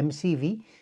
MCV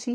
C